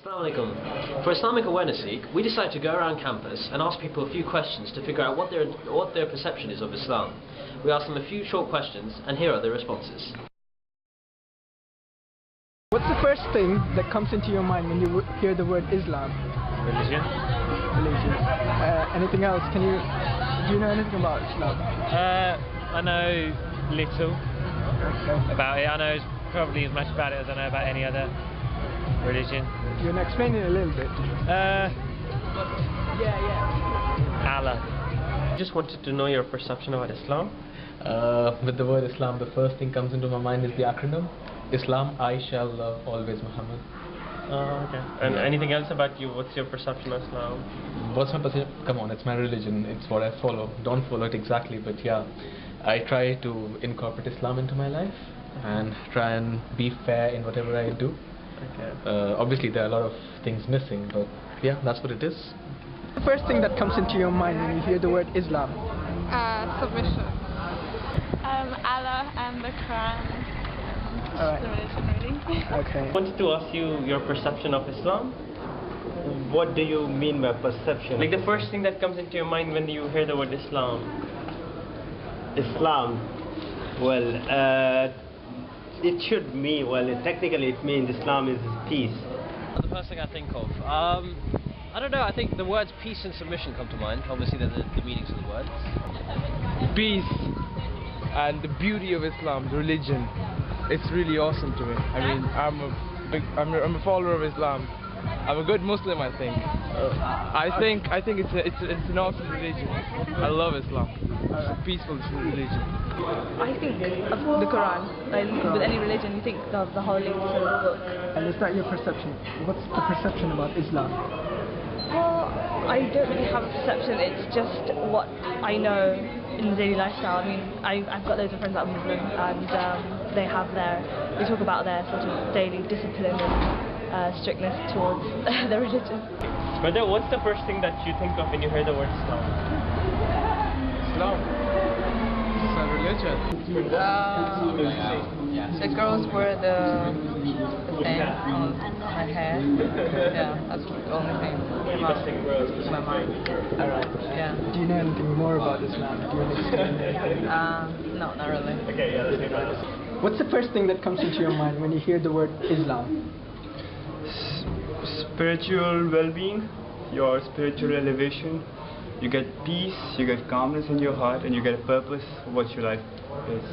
Assalamu alaikum. For Islamic Awareness Week, we decided to go around campus and ask people a few questions to figure out what their perception is of Islam. We asked them a few short questions, and here are their responses. What's the first thing that comes into your mind when you hear the word Islam? Religion. Religion. Anything else? Do you know anything about Islam? I know little about it. I know probably as much about it as I know about any other religion. You want to explain it a little bit? Allah. I just wanted to know your perception about Islam. With the word Islam, the first thing comes into my mind is the acronym Islam, I shall love always Muhammad. Okay. And anything else about you? What's your perception of Islam? What's my perception? Come on, it's my religion. It's what I follow. Don't follow it exactly, but yeah, I try to incorporate Islam into my life and try and be fair in whatever I do. Okay. Obviously, there are a lot of things missing, but yeah, that's what it is. The first thing that comes into your mind when you hear the word Islam? Submission. Allah and the Quran. Alright. The religion, really. Okay. I wanted to ask you your perception of Islam. What do you mean by perception? Like the first thing that comes into your mind when you hear the word Islam. Islam. Well, it should mean, technically it means Islam is peace. The first thing I think of, I don't know, I think the words peace and submission come to mind. Obviously they're the meanings of the words. Peace and the beauty of Islam, the religion. It's really awesome to me. I mean, I'm a follower of Islam. I'm a good Muslim, I think. I think it's an awesome religion. I love Islam. It's a peaceful religion. I think of the Quran. Like, with any religion, you think of the holy book. And is that your perception? What's the perception about Islam? Well, I don't really have a perception. It's just what I know in the daily lifestyle. I mean, I've got loads of friends that are Muslim, and they talk about their sort of daily discipline and strictness towards their religion. Brother, what's the first thing that you think of when you hear the word Islam? Islam. It's a religion. The girls wear the band on her hair. Yeah, that's the only thing in my mind. Alright. Yeah. Do you know anything more about Islam? Do you want to explain anything? No, not really. Okay, yeah, that's okay. What's the first thing that comes into your mind when you hear the word Islam? Spiritual well-being, your spiritual elevation. You get peace, you get calmness in your heart, and you get a purpose for what your life is.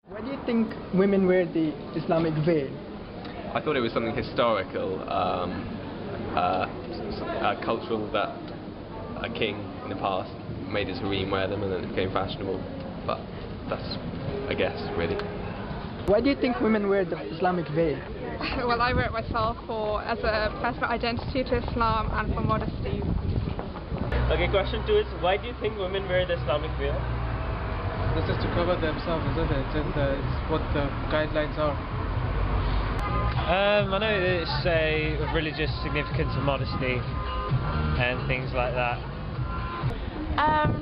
Why do you think women wear the Islamic veil? I thought it was something historical, cultural, that a king in the past made his harem wear them and then it became fashionable. But that's, I guess, really. Why do you think women wear the Islamic veil? Well, I wear it myself as a personal identity to Islam and for modesty. Okay, question 2 is, why do you think women wear the Islamic veil? It's just to cover themselves, isn't it? And it's what the guidelines are. I know it's a religious significance of modesty and things like that.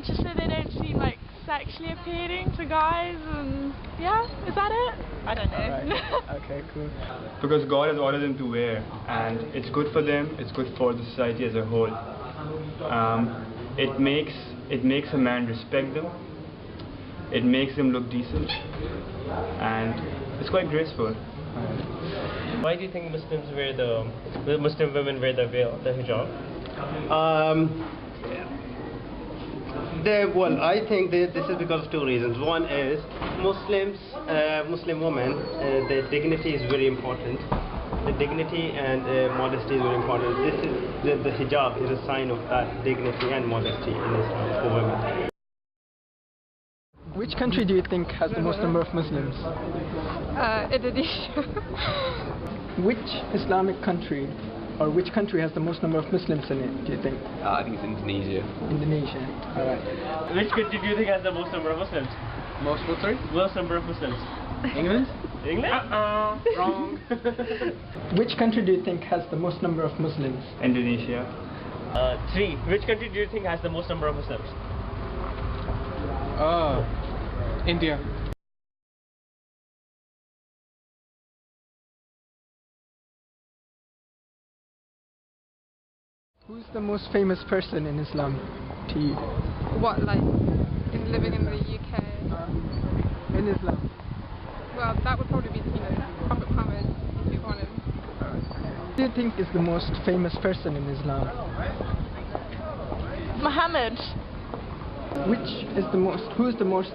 Just so they don't seem like sexually appealing to guys, and yeah, is that it? I don't know. Right. Okay, cool. Because God has ordered them to wear, and it's good for them, it's good for the society as a whole. It makes a man respect them, it makes them look decent, and it's quite graceful. Why do you think Muslim women wear the veil, the hijab? I think this is because of 2 reasons. One is Muslim women, their dignity is very important. The dignity and modesty is very important. The hijab is a sign of that dignity and modesty in Islam for women. Which country do you think has the most number of Muslims? Indonesia. Which Islamic country, or which country has the most number of Muslims in it, do you think? I think it's Indonesia. Indonesia. Alright. Which country do you think has the most number of Muslims? Most what, sorry? Most number of Muslims? England? England? Wrong. Which country do you think has the most number of Muslims? Indonesia. 3. Which country do you think has the most number of Muslims? India. Who's the most famous person in Islam to you? What, like, in living in the UK? In Islam. Well, that would probably be, Prophet Muhammad, if you wanted. Who do you think is the most famous person in Islam? Muhammad. Who is the most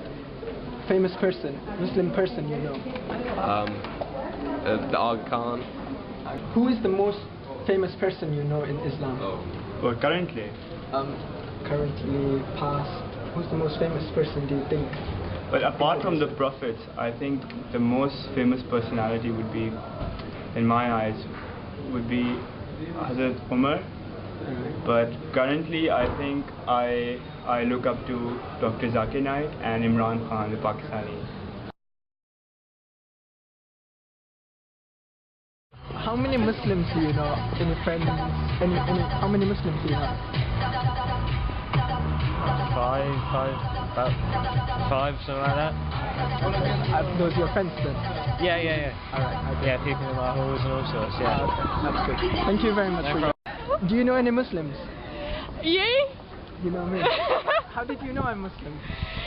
famous person, Muslim person you know? The Aga Khan. Who is the most famous person you know in Islam? Well, currently? Currently, past. Who's the most famous person do you think? Well, apart from the prophets, I think the most famous personality would be, in my eyes, would be Hazrat Umar. But currently, I think I look up to Dr. Zakir Naik and Imran Khan, the Pakistani. How many Muslims do you know? Any friends? How many Muslims do you know? About five, something like that. Those are your friends then? Yeah. Alright. Okay. Yeah, people in my halls and all sorts, yeah. Okay. That's good. Thank you very much for your... Do you know any Muslims? You? You know me. How did you know I'm Muslim?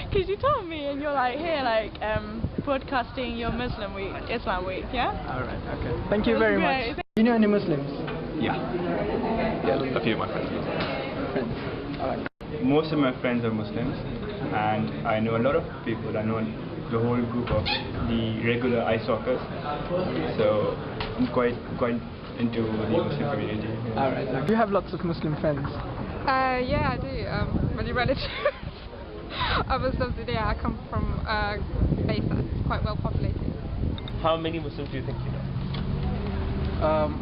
Because you told me and you're like here, like broadcasting your Muslim week, Islam week, yeah? Alright, okay. Thank you very much. Do you know any Muslims? Yeah, a few of my friends. Friends. Alright. Most of my friends are Muslims, and I know a lot of people. I know the whole group of the regular ice hockers, so I'm quite into the Muslim community. Alright. Do you have lots of Muslim friends? Yeah, I do. Many relatives. Of Muslims, yeah, I come from a base that's quite well populated. How many Muslims do you think you know?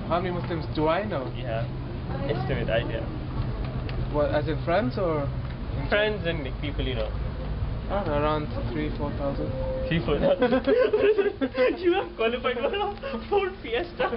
How many Muslims do I know? Yeah, estimate idea. What, as in friends or? Friends and people you know. Around 3,000-4,000. 3,000-4,000. You have qualified for a Ford Fiesta.